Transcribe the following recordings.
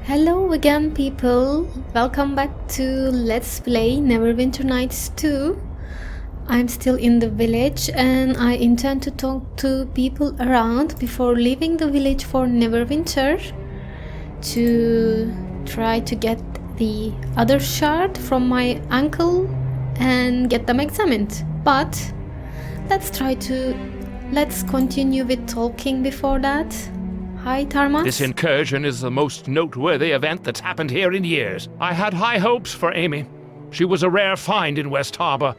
Hello again, people. Welcome back to Let's Play Neverwinter Nights 2. I'm still in the village and I intend to talk to people around before leaving the village for Neverwinter to try to get the other shard from my uncle and get them examined. But let's continue with talking before that. Hi, Tarmas. This incursion is the most noteworthy event that's happened here in years. I had high hopes for Amy. She was a rare find in West Harbor.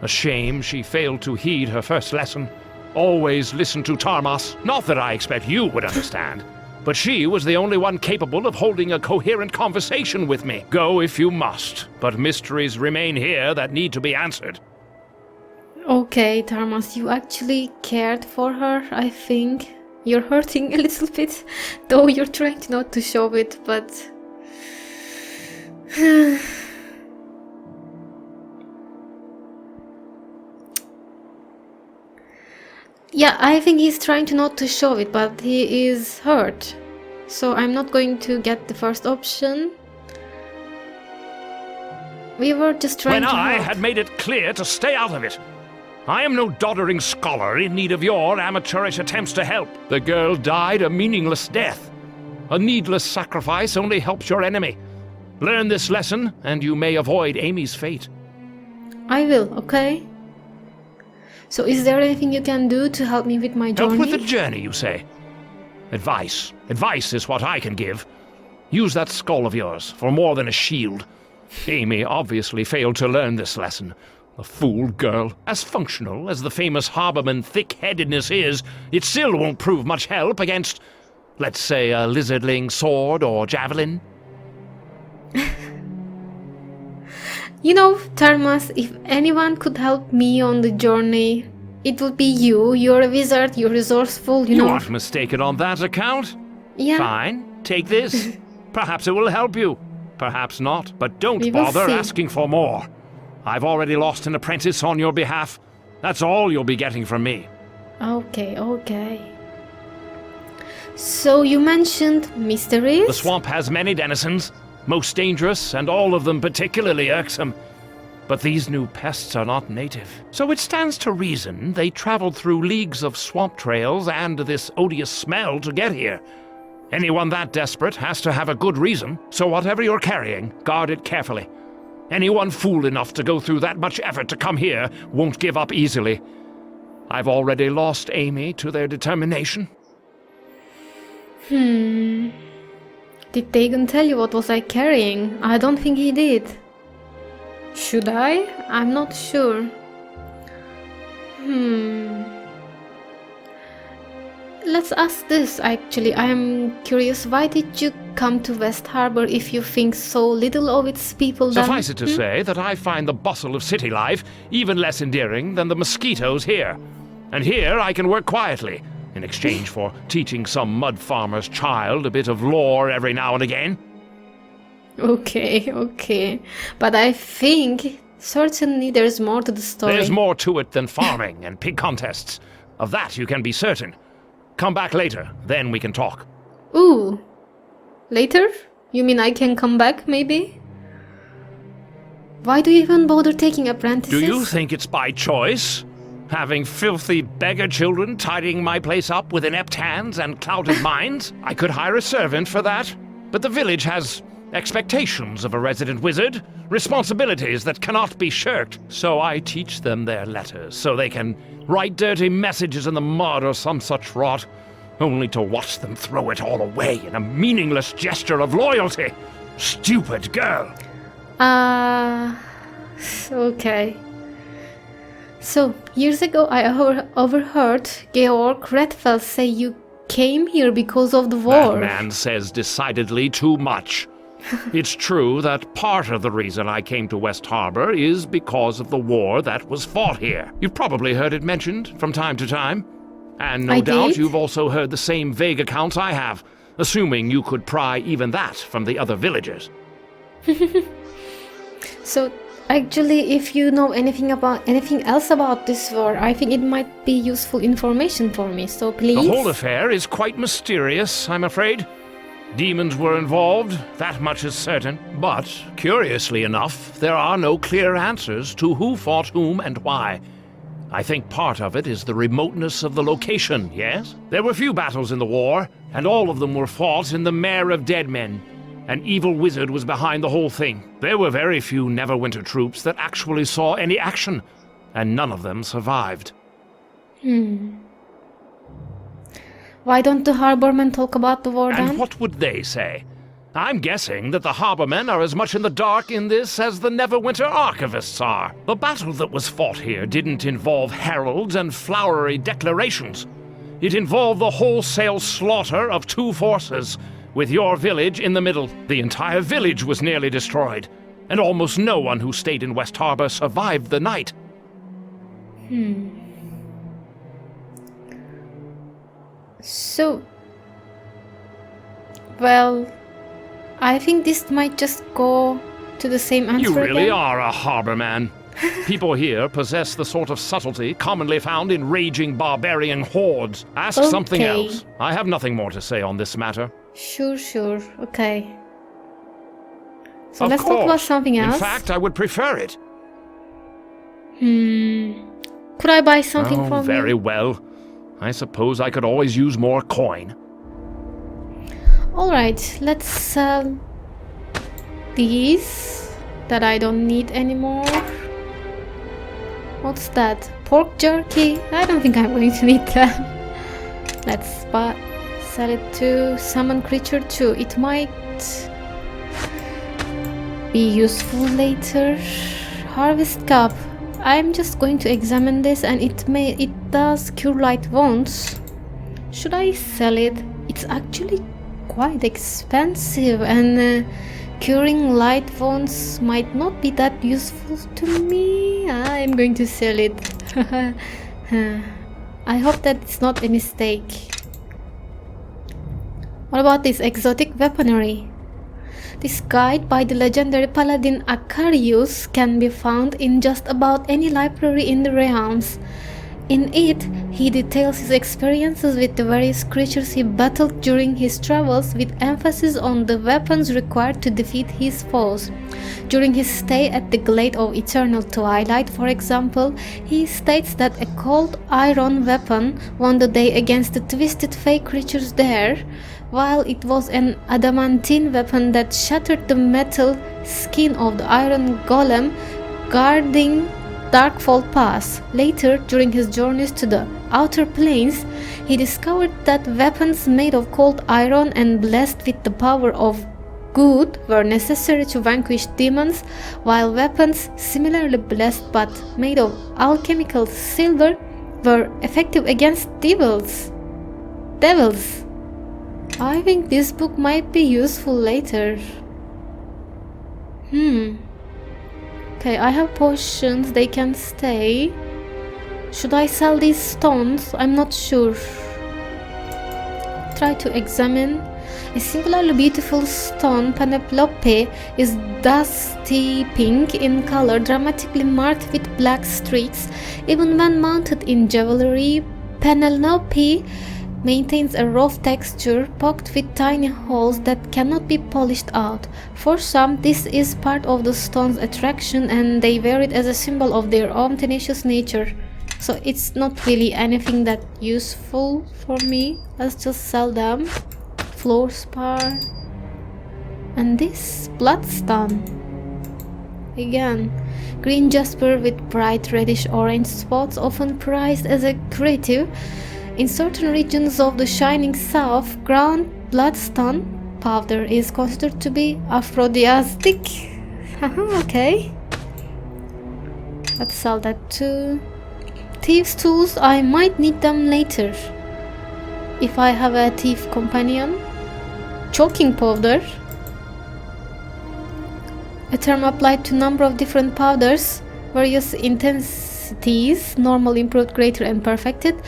A shame she failed to heed her first lesson. Always listen to Tarmas. Not that I expect you would understand. But she was the only one capable of holding a coherent conversation with me. Go if you must, but mysteries remain here that need to be answered. Okay, Tarmas, you actually cared for her, I think. You're hurting a little bit, though you're trying not to show it, but... Yeah, I think he's trying not to show it, but he is hurt. So I'm not going to get the first option. We were just trying to help. When I had made it clear to stay out of it. I am no doddering scholar in need of your amateurish attempts to help. The girl died a meaningless death. A needless sacrifice only helps your enemy. Learn this lesson, and you may avoid Amy's fate. I will, okay? So is there anything you can do to help me with my journey? Help with the journey, you say? Advice. Advice is what I can give. Use that skull of yours for more than a shield. Amy obviously failed to learn this lesson. A fool girl. As functional as the famous harborman thick-headedness is, it still won't prove much help against, let's say, a lizardling sword or javelin. You know, Tarmas, if anyone could help me on the journey, it would be you. You're a wizard, you're resourceful, you know. You aren't mistaken on that account. Yeah. Fine, take this. Perhaps it will help you. Perhaps not, but don't bother asking for more. I've already lost an apprentice on your behalf. That's all you'll be getting from me. Okay. So you mentioned mysteries? The swamp has many denizens, most dangerous and all of them particularly irksome. But these new pests are not native. So it stands to reason they traveled through leagues of swamp trails and this odious smell to get here. Anyone that desperate has to have a good reason, so whatever you're carrying, guard it carefully. Anyone fool enough to go through that much effort to come here won't give up easily. I've already lost Amy to their determination. Did Dagon tell you what was I carrying? I don't think he did. Should I? I'm not sure. Let's ask this, actually. I'm curious, why did you come to West Harbor if you think so little of its people then? Suffice it to say that I find the bustle of city life even less endearing than the mosquitoes here. And here I can work quietly, in exchange for teaching some mud farmer's child a bit of lore every now and again. Okay. But I think certainly there's more to the story. There's more to it than farming and pig contests. Of that you can be certain. Come back later, then we can talk. Ooh. Later? You mean I can come back, maybe? Why do you even bother taking apprentices? Do you think it's by choice? Having filthy beggar children tidying my place up with inept hands and clouded minds? I could hire a servant for that. But the village has expectations of a resident wizard, responsibilities that cannot be shirked. So I teach them their letters, so they can write dirty messages in the mud or some such rot, only to watch them throw it all away in a meaningless gesture of loyalty. Stupid girl. Okay. So, years ago I overheard Georg Redfeld say you came here because of the war. That man says decidedly too much. It's true that part of the reason I came to West Harbor is because of the war that was fought here. You've probably heard it mentioned from time to time. And no doubt you've also heard the same vague accounts I have, assuming you could pry even that from the other villagers. So, actually, if you know anything else about this war, I think it might be useful information for me, so please. The whole affair is quite mysterious, I'm afraid. Demons were involved, that much is certain. But, curiously enough, there are no clear answers to who fought whom and why. I think part of it is the remoteness of the location, yes? There were few battles in the war, and all of them were fought in the Mare of Dead Men. An evil wizard was behind the whole thing. There were very few Neverwinter troops that actually saw any action, and none of them survived. Why don't the harbormen talk about the war then? And what would they say? I'm guessing that the harbormen are as much in the dark in this as the Neverwinter archivists are. The battle that was fought here didn't involve heralds and flowery declarations. It involved the wholesale slaughter of two forces, with your village in the middle. The entire village was nearly destroyed, and almost no one who stayed in West Harbor survived the night. So, well, I think this might just go to the same answer You really again. are a harborman. People here possess the sort of subtlety commonly found in raging barbarian hordes. Ask something Okay. else. I have nothing more to say on this matter. Sure, okay. So Of let's talk about course. something else. In fact, I would prefer it. Could I buy something Oh, from very you? well. I suppose I could always use more coin. Alright, let's sell these that I don't need anymore. What's that? Pork jerky? I don't think I'm going to need that. Let's sell it to summon creature 2. It might be useful later. Harvest cup. I'm just going to examine this, and it does cure light wounds. Should I sell it? It's actually quite expensive, and curing light wounds might not be that useful to me. I'm going to sell it. I hope that it's not a mistake. What about this exotic weaponry? This guide by the legendary paladin Acarius can be found in just about any library in the realms. In it, he details his experiences with the various creatures he battled during his travels, with emphasis on the weapons required to defeat his foes. During his stay at the Glade of Eternal Twilight, for example, he states that a cold iron weapon won the day against the twisted fey creatures there, while it was an adamantine weapon that shattered the metal skin of the iron golem guarding Darkfall Pass. Later, during his journeys to the outer planes, he discovered that weapons made of cold iron and blessed with the power of good were necessary to vanquish demons, while weapons similarly blessed but made of alchemical silver were effective against devils. I think this book might be useful later. Okay, I have potions, they can stay. Should I sell these stones? I'm not sure. Try to examine. A singularly beautiful stone, Penelope, is dusty pink in color, dramatically marked with black streaks. Even when mounted in jewelry, Penelope maintains a rough texture, pocked with tiny holes that cannot be polished out. For some, this is part of the stone's attraction, and they wear it as a symbol of their own tenacious nature. So it's not really anything that useful for me. Let's just sell them. Floor spar. And this bloodstone. Again, green jasper with bright reddish orange spots, often prized as a curative. In certain regions of the Shining South, ground bloodstone powder is considered to be aphrodisiac. Okay. Let's sell that too. Thieves' tools, I might need them later. If I have a thief companion. Choking powder. A term applied to a number of different powders, various intensities, normal, improved, greater, and perfected.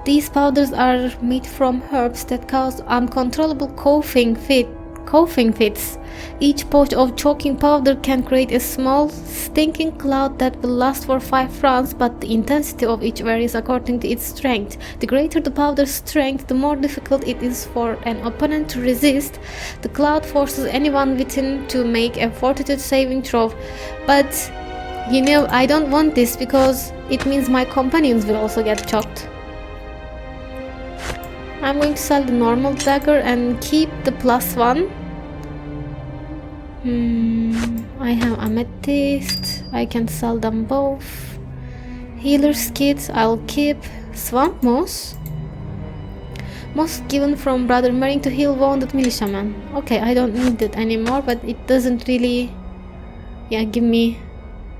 These powders are made from herbs that cause uncontrollable coughing fit, coughing fits. Each pouch of choking powder can create a small, stinking cloud that will last for 5 rounds, but the intensity of each varies according to its strength. The greater the powder's strength, the more difficult it is for an opponent to resist. The cloud forces anyone within to make a fortitude saving throw. But, you know, I don't want this because it means my companions will also get choked. I'm going to sell the normal dagger and keep the +1. I have amethyst. I can sell them both. Healer's kit I'll keep. Swamp moss. Moss given from Brother Merring to heal wounded militiamen. Okay, I don't need it anymore, but it doesn't really give me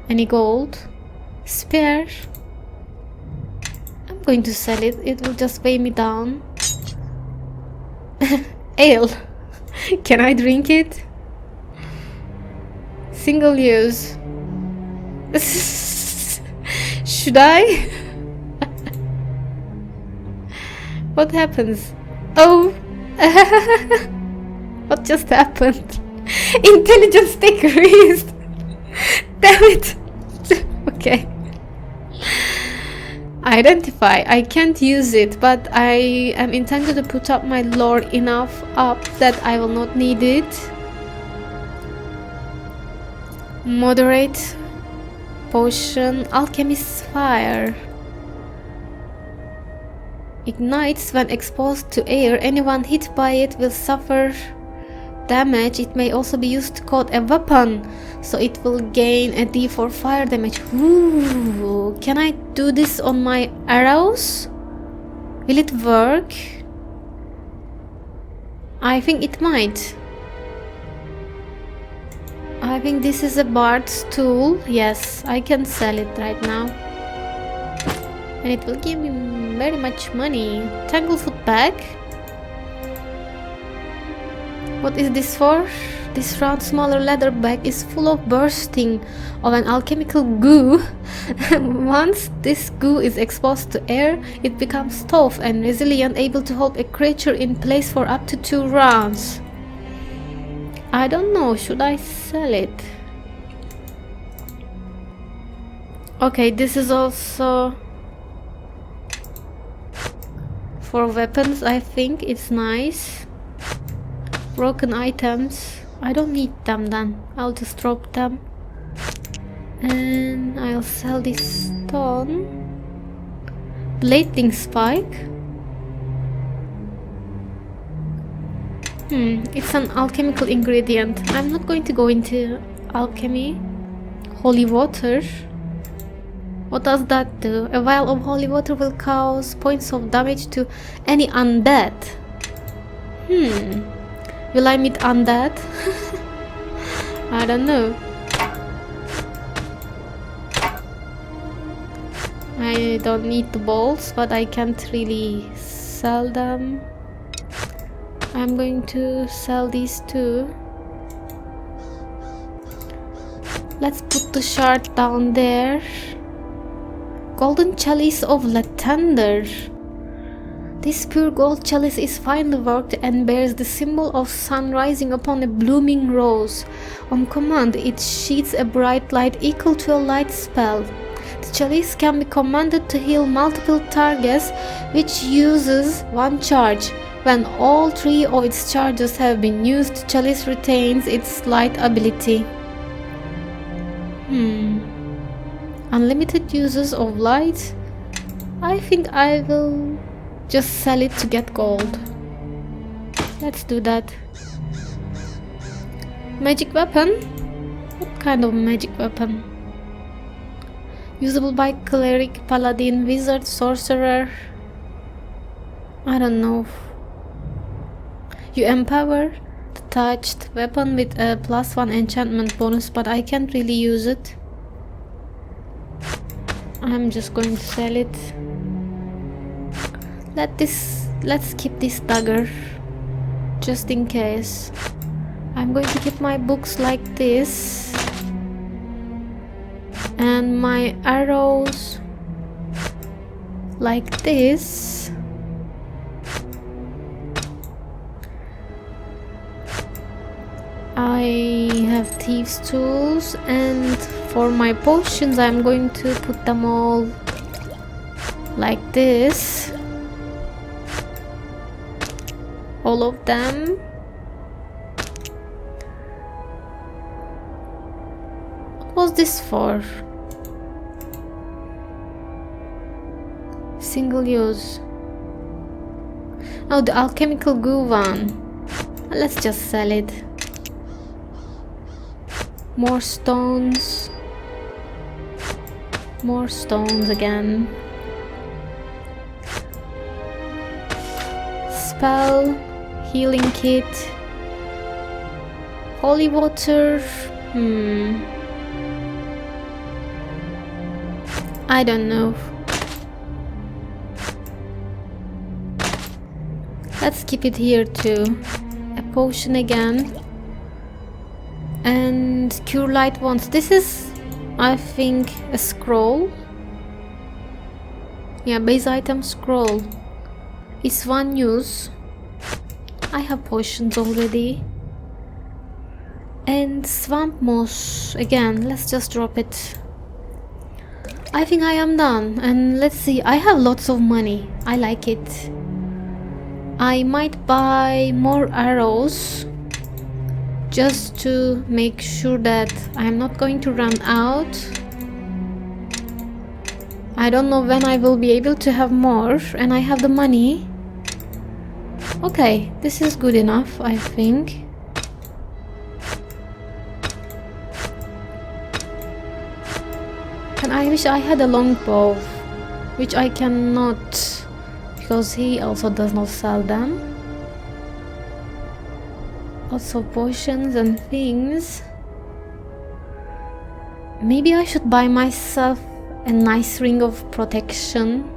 any gold. Spear. I'm going to sell it. It will just weigh me down. Ale. Can I drink it? Single use. Should I? What happens? Oh! What just happened? Intelligence decreased! Damn it! Okay. Identify. I can't use it, but I am intended to put up my lore enough up that I will not need it. Moderate potion. Alchemist's fire ignites when exposed to air. Anyone hit by it will suffer damage. It may also be used to coat a weapon, so it will gain a d4 fire damage. Ooh, can I do this on my arrows? Will it work? I think it might. I think this is a bard's tool. Yes, I can sell it right now. And it will give me very much money. Tanglefoot bag. What is this for? This round smaller leather bag is full of bursting of an alchemical goo. Once this goo is exposed to air, it becomes tough and resilient, able to hold a creature in place for up to 2 rounds. I don't know, should I sell it? Okay, this is also for weapons. I think it's nice. Broken items, I don't need them then. I'll just drop them. And I'll sell this stone. Blading spike. It's an alchemical ingredient. I'm not going to go into alchemy. Holy water. What does that do? A vial of holy water will cause points of damage to any undead. Will I meet undead? I don't know. I don't need the balls, but I can't really sell them. I'm going to sell these two. Let's put the shard down there. Golden chalice of latender. This pure gold chalice is finely worked and bears the symbol of sun rising upon a blooming rose. On command, it sheets a bright light equal to a light spell. The chalice can be commanded to heal multiple targets, which uses 1 charge. When all 3 of its charges have been used, the chalice retains its light ability. Unlimited uses of light. I think I will just sell it to get gold. Let's do that. Magic weapon? What kind of magic weapon? Usable by cleric, paladin, wizard, sorcerer. I don't know. You empower the touched weapon with a +1 enchantment bonus, but I can't really use it. I'm just going to sell it. Let's keep this dagger just in case. I'm going to keep my books like this and my arrows like this. I have thieves tools, and for my potions I'm going to put them all like this. All of them. What was this for? Single use. Oh, the alchemical goo one. Let's just sell it. More stones. More stones again. Spell. Healing kit. Holy water. I don't know. Let's keep it here too. A potion again. And cure light wands. This is, I think, a scroll. Yeah, base item scroll. It's one use. I have potions already. And swamp moss. Again, let's just drop it. I think I am done. And let's see, I have lots of money. I like it. I might buy more arrows just to make sure that I'm not going to run out. I don't know when I will be able to have more, and I have the money. Okay, this is good enough, I think. And I wish I had a longbow, which I cannot, because he also does not sell them. Lots of potions and things. Maybe I should buy myself a nice ring of protection.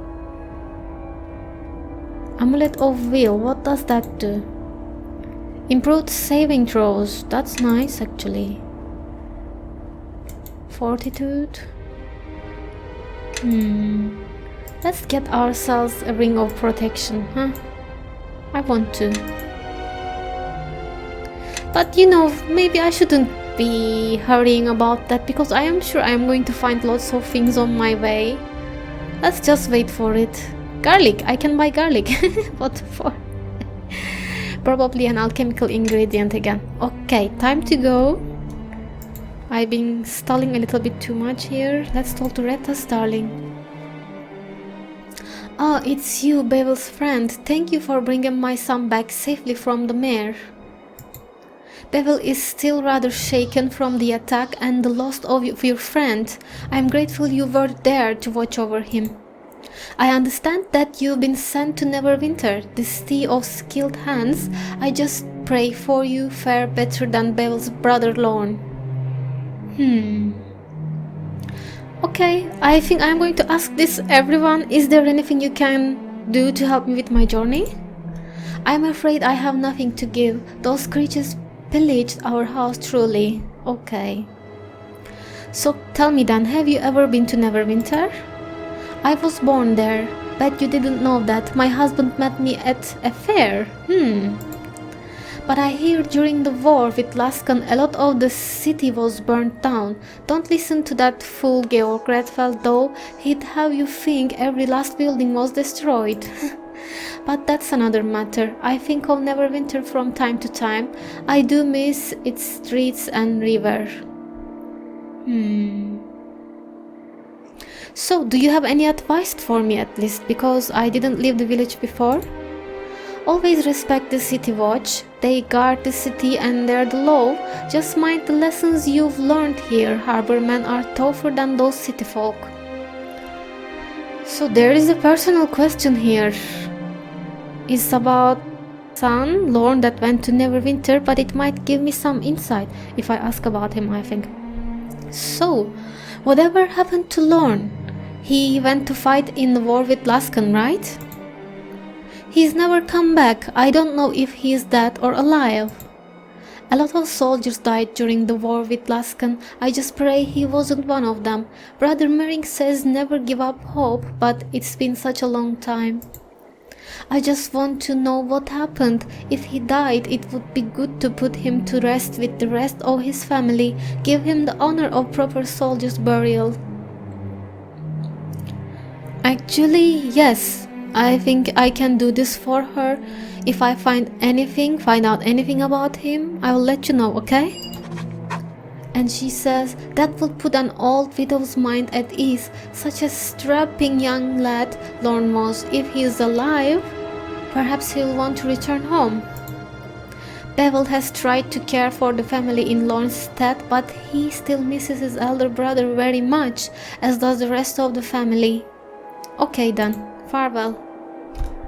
Amulet of Will, what does that do? Improved saving throws, that's nice actually. Fortitude. Let's get ourselves a ring of protection, huh? I want to. But you know, maybe I shouldn't be hurrying about that, because I am sure I am going to find lots of things on my way. Let's just wait for it. Garlic, I can buy garlic. What for? Probably an alchemical ingredient again. Okay, time to go. I've been stalling a little bit too much here. Let's talk to Reta's darling. Oh, it's you, Babel's friend. Thank you for bringing my son back safely from the mare. Bevel is still rather shaken from the attack and the loss of your friend. I am grateful you were there to watch over him. I understand that you've been sent to Neverwinter, the city of skilled hands. I just pray for you fare better than Bevel's brother Lorne. Okay, I think I'm going to ask this everyone. Is there anything you can do to help me with my journey? I'm afraid I have nothing to give. Those creatures pillaged our house truly. Okay. So tell me then, have you ever been to Neverwinter? I was born there. Bet you didn't know that. My husband met me at a fair. But I hear during the war with Laskan a lot of the city was burnt down. Don't listen to that fool Georg Redfeld though. He'd have you think every last building was destroyed. But that's another matter. I think of Neverwinter from time to time. I do miss its streets and river. So, do you have any advice for me at least, because I didn't leave the village before? Always respect the city watch. They guard the city and they're the law. Just mind the lessons you've learned here. Harbormen are tougher than those city folk. So there is a personal question here. It's about son, Lorne, that went to Neverwinter, but it might give me some insight if I ask about him, I think. So, whatever happened to Lorne? He went to fight in the war with Laskan, right? He's never come back. I don't know if he's dead or alive. A lot of soldiers died during the war with Laskan. I just pray he wasn't one of them. Brother Mering says never give up hope, but it's been such a long time. I just want to know what happened. If he died, it would be good to put him to rest with the rest of his family. Give him the honor of proper soldier's burial. Actually, yes. I think I can do this for her. If I find out anything about him, I will let you know, okay? And she says that will put an old widow's mind at ease. Such a strapping young lad, Lorne was. If he is alive, perhaps he'll want to return home. Bevel has tried to care for the family in Lorne's stead, but he still misses his elder brother very much, as does the rest of the family. Okay then, farewell.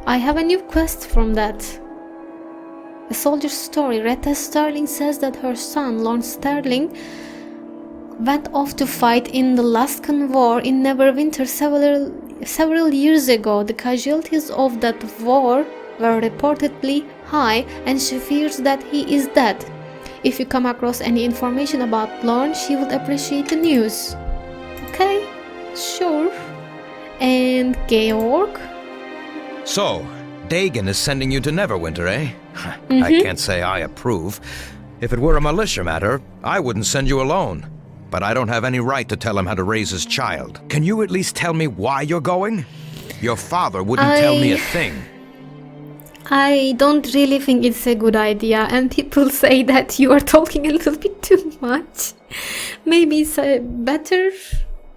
I have a new quest from that. A soldier's story. Retta Sterling says that her son, Lorne Sterling, went off to fight in the Laskan War in Neverwinter several years ago. The casualties of that war were reportedly high, and she fears that he is dead. If you come across any information about Lorne, she would appreciate the news. Okay, sure. And Georg? So, Dagon is sending you to Neverwinter, eh? I can't say I approve. If it were a militia matter, I wouldn't send you alone. But I don't have any right to tell him how to raise his child. Can you at least tell me why you're going? Your father wouldn't tell me a thing. I don't really think it's a good idea, and people say that you are talking a little bit too much. Maybe it's better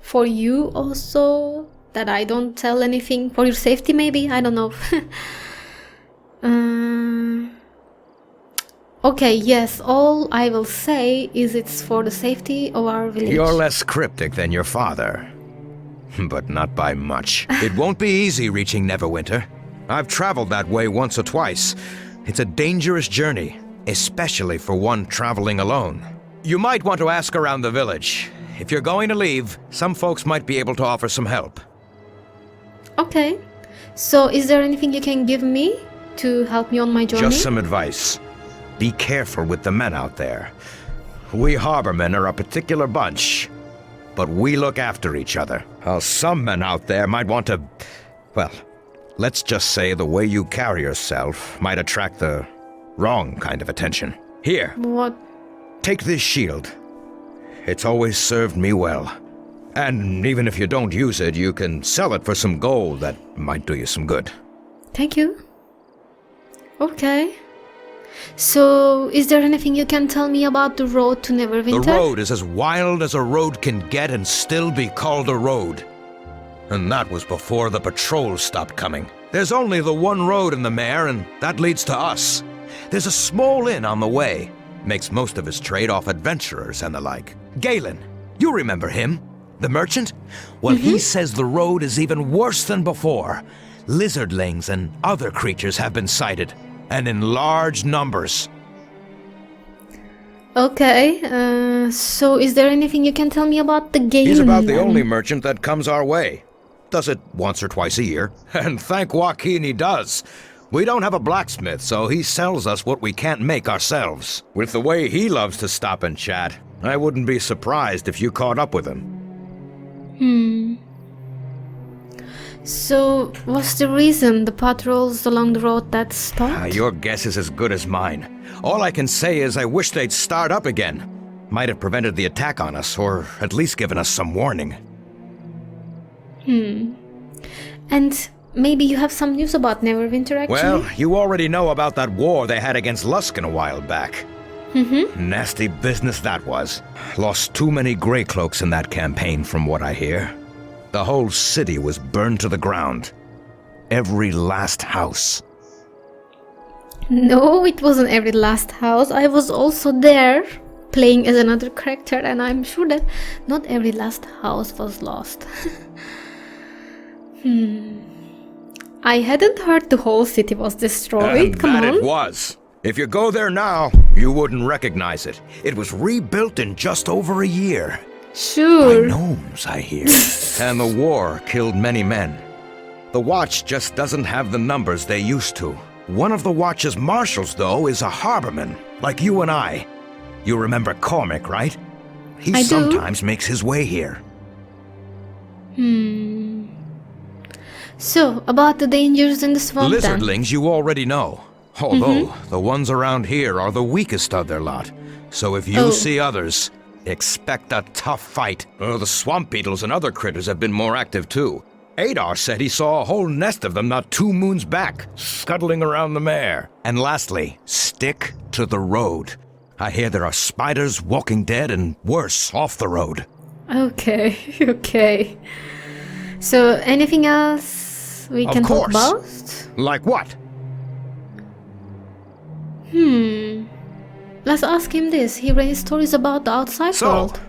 for you also that I don't tell anything, for your safety maybe, I don't know. Okay, yes, all I will say is it's for the safety of our village. You're less cryptic than your father. But not by much. It won't be easy reaching Neverwinter. I've traveled that way once or twice. It's a dangerous journey, especially for one traveling alone. You might want to ask around the village. If you're going to leave, some folks might be able to offer some help. Okay, so is there anything you can give me to help me on my journey? Just some advice. Be careful with the men out there. We harbormen are a particular bunch, but we look after each other. Some men out there might want to... well, let's just say the way you carry yourself might attract the wrong kind of attention. Here. What? Take this shield. It's always served me well. And even if you don't use it, you can sell it for some gold that might do you some good. Thank you. Okay. So, is there anything you can tell me about the road to Neverwinter? The road is as wild as a road can get and still be called a road. And that was before the patrols stopped coming. There's only the one road in the Mare, and that leads to us. There's a small inn on the way. Makes most of his trade off adventurers and the like. Galen, you remember him? The merchant? Well, he says the road is even worse than before. Lizardlings and other creatures have been sighted, and in large numbers. Okay, so is there anything you can tell me about the Galen? He's about the only merchant that comes our way. Does it once or twice a year, and thank Joaquin he does. We don't have a blacksmith, so he sells us what we can't make ourselves. With the way he loves to stop and chat, I wouldn't be surprised if you caught up with him. So, what's the reason the patrols along the road that stopped? Your guess is as good as mine. All I can say is I wish they'd start up again. Might have prevented the attack on us, or at least given us some warning. And maybe you have some news about Neverwinter, actually? Well, you already know about that war they had against Luskan a while back. Nasty business that was. Lost too many Grey Cloaks in that campaign, from what I hear. The whole city was burned to the ground. Every last house. No, it wasn't every last house. I was also there, playing as another character, and I'm sure that not every last house was lost. I hadn't heard the whole city was destroyed. Come on. It was. If you go there now, you wouldn't recognize it. It was rebuilt in just over a year. Sure. By gnomes, I hear. And the war killed many men. The Watch just doesn't have the numbers they used to. One of the Watch's marshals, though, is a harborman, like you and I. You remember Cormac, right? He I do. sometimes makes his way here. So, about the dangers in the swamp then. Lizardlings you already know. Although, the ones around here are the weakest of their lot. So if you see others, expect a tough fight. The swamp beetles and other critters have been more active too. Adar said he saw a whole nest of them not 2 moons back, scuttling around the mare. And lastly, stick to the road. I hear there are spiders, walking dead, and worse, off the road. Okay, okay. So, anything else we can talk about? Like what? Let's ask him this. He raised stories about the outside world.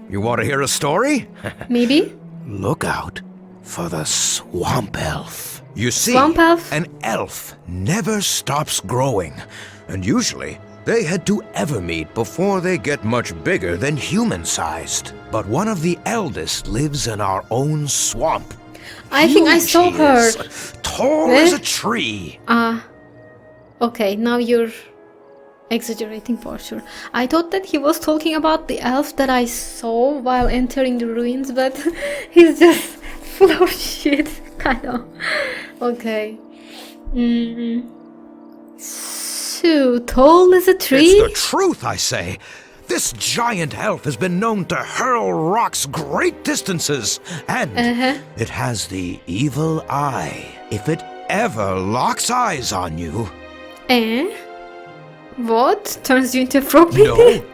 You want to hear a story? Maybe? Look out for the swamp elf. You see, Swamp elf? an elf never stops growing. And usually, they head to Evermead before they get much bigger than human-sized. But one of the eldest lives in our own swamp. I think I Huge saw he her. is, tall as a tree. Okay, now you're exaggerating for sure. I thought that he was talking about the elf that I saw while entering the ruins, but he's just full of shit, kind of. Okay. So tall as a tree? It's the truth, I say. This giant elf has been known to hurl rocks great distances, and it has the evil eye. If it ever locks eyes on you... What? Turns you into a frog maybe? No,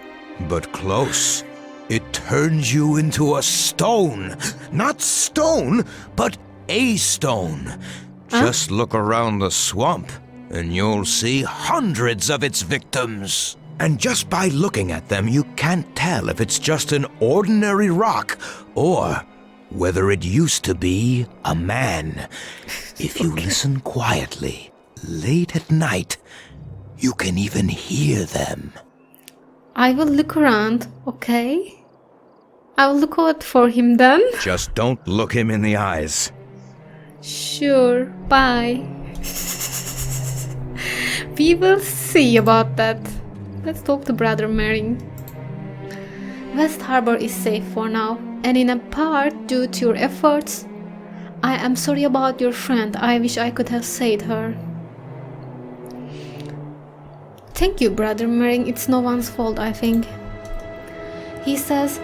but close. It turns you into a stone. Not stone, but a stone. Just look around the swamp, and you'll see hundreds of its victims. And just by looking at them, you can't tell if it's just an ordinary rock or whether it used to be a man. If you listen quietly, late at night, you can even hear them. I will look around, okay? I will look out for him then. Just don't look him in the eyes. Sure, bye. We will see about that. Let's talk to Brother Mering. West Harbor is safe for now, and in a part due to your efforts. I am sorry about your friend. I wish I could have saved her. Thank you, Brother Mering. It's no one's fault, I think. He says,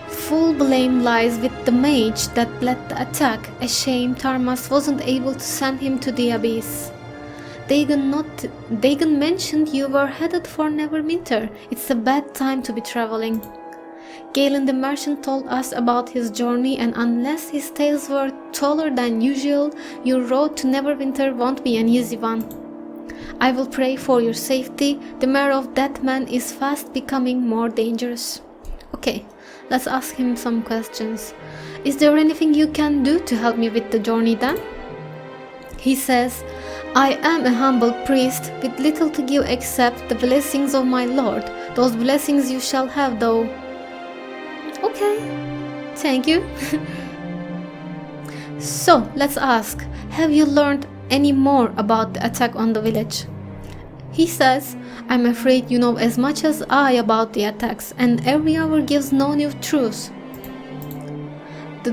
full blame lies with the mage that led the attack. A shame Tarmas wasn't able to send him to the abyss. Dagon mentioned you were headed for Neverwinter. It's a bad time to be traveling. Galen the merchant told us about his journey, and unless his tales were taller than usual, your road to Neverwinter won't be an easy one. I will pray for your safety. The mare of that man is fast becoming more dangerous. Okay, let's ask him some questions. Is there anything you can do to help me with the journey then? He says, I am a humble priest with little to give except the blessings of my Lord. Those blessings you shall have though. Okay, thank you. So, let's ask, have you learned any more about the attack on the village? He says, I'm afraid you know as much as I about the attacks, and every hour gives no new truth. The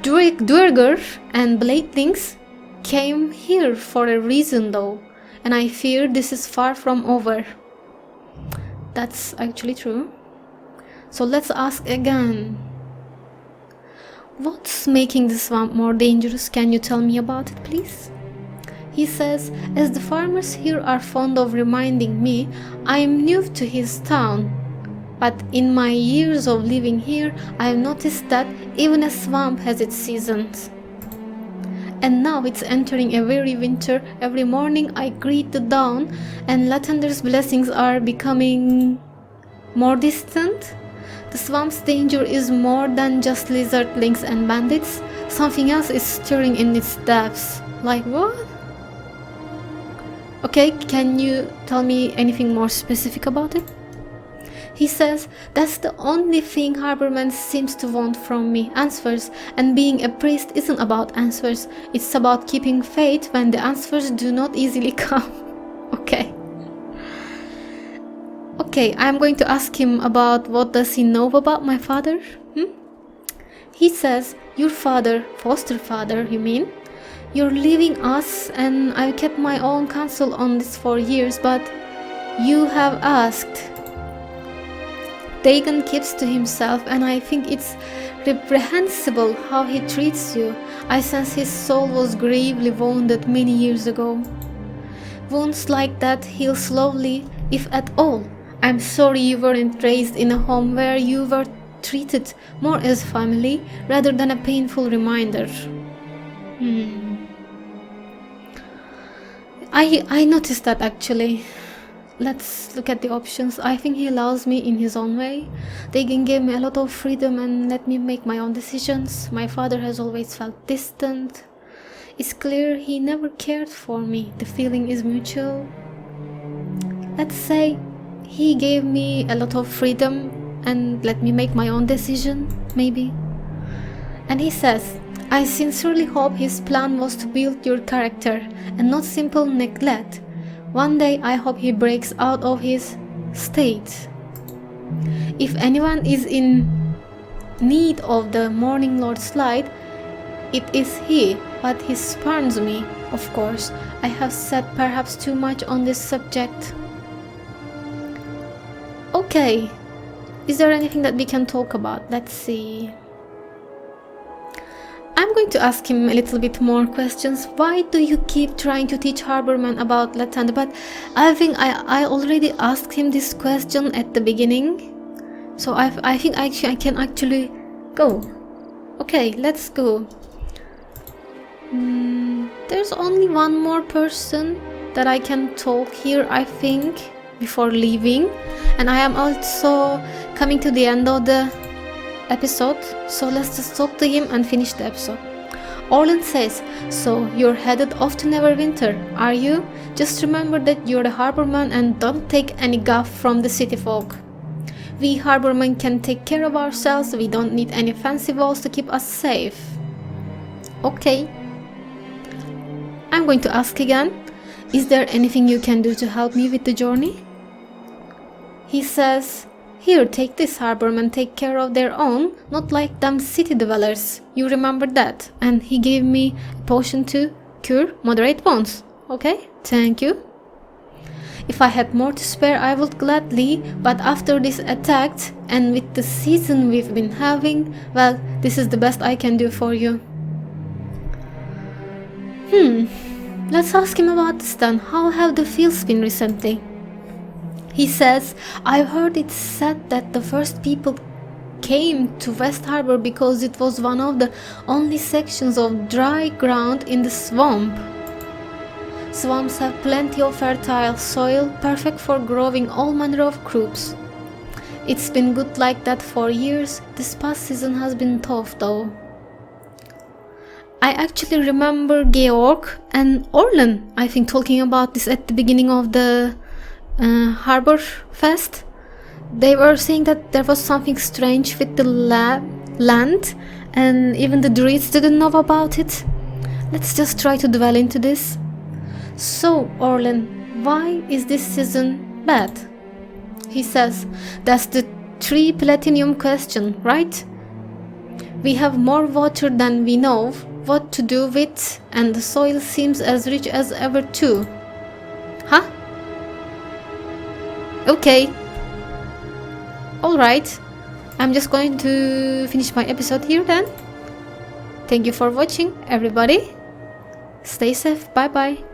Duergar and Bladelings came here for a reason though, and I fear this is far from over. That's actually true. So let's ask again. What's making the swamp more dangerous? Can you tell me about it, please? He says, as the farmers here are fond of reminding me, I am new to his town. But in my years of living here, I have noticed that even a swamp has its seasons. And now it's entering a weary winter. Every morning I greet the dawn, and Latender's blessings are becoming more distant. The swamp's danger is more than just lizardlings and bandits. Something else is stirring in its depths. Like what? Okay, can you tell me anything more specific about it? He says, that's the only thing Harborman seems to want from me, answers, and being a priest isn't about answers, it's about keeping faith when the answers do not easily come. Okay. Okay, I'm going to ask him about what does he know about my father? He says, your father, foster father, you mean? You're leaving us, and I've kept my own counsel on this for years, but you have asked. Dagon keeps to himself, and I think it's reprehensible how he treats you. I sense his soul was gravely wounded many years ago. Wounds like that heal slowly, if at all. I'm sorry you weren't raised in a home where you were treated more as family rather than a painful reminder. I noticed that actually. Let's look at the options. I think he loves me in his own way. Dagon gave me a lot of freedom and let me make my own decisions. My father has always felt distant. It's clear he never cared for me. The feeling is mutual. Let's say he gave me a lot of freedom and let me make my own decision, maybe. And he says, I sincerely hope his plan was to build your character and not simple neglect. One day I hope he breaks out of his state. If anyone is in need of the Morning Lord's light, it is he, but he spurns me, of course. I have said perhaps too much on this subject. Okay, is there anything that we can talk about? Let's see. I'm going to ask him a little bit more questions. Why do you keep trying to teach Harborman about Latanda? But I think I already asked him this question at the beginning. So I think I can actually go. Okay, let's go. There's only one more person that I can talk here, I think, before leaving. And I am also coming to the end of the episode, so let's just talk to him and finish the episode. Orlin says, so you're headed off to Neverwinter, are you? Just remember that you're the harborman and don't take any guff from the city folk. We harbormen can take care of ourselves, we don't need any fancy walls to keep us safe. Okay. I'm going to ask again, is there anything you can do to help me with the journey? He says, here, take this, harbormen take care of their own, not like them city dwellers. You remember that? And he gave me a potion to cure moderate wounds. Okay, thank you. If I had more to spare, I would gladly, but after this attack, and with the season we've been having, well, this is the best I can do for you. Let's ask him about this then. How have the fields been recently? He says, I've heard it said that the first people came to West Harbor because it was one of the only sections of dry ground in the swamp. Swamps have plenty of fertile soil, perfect for growing all manner of crops. It's been good like that for years. This past season has been tough though. I actually remember Georg and Orlan, I think, talking about this at the beginning of the Harbor Fest. They were saying that there was something strange with the land, and even the druids didn't know about it. Let's just try to dwell into this. So, Orlan, why is this season bad? He says, that's the 3 platinum question, right? We have more water than we know what to do with, and the soil seems as rich as ever too. Huh? Okay. Alright. I'm just going to finish my episode here then. Thank you for watching, everybody. Stay safe. Bye bye.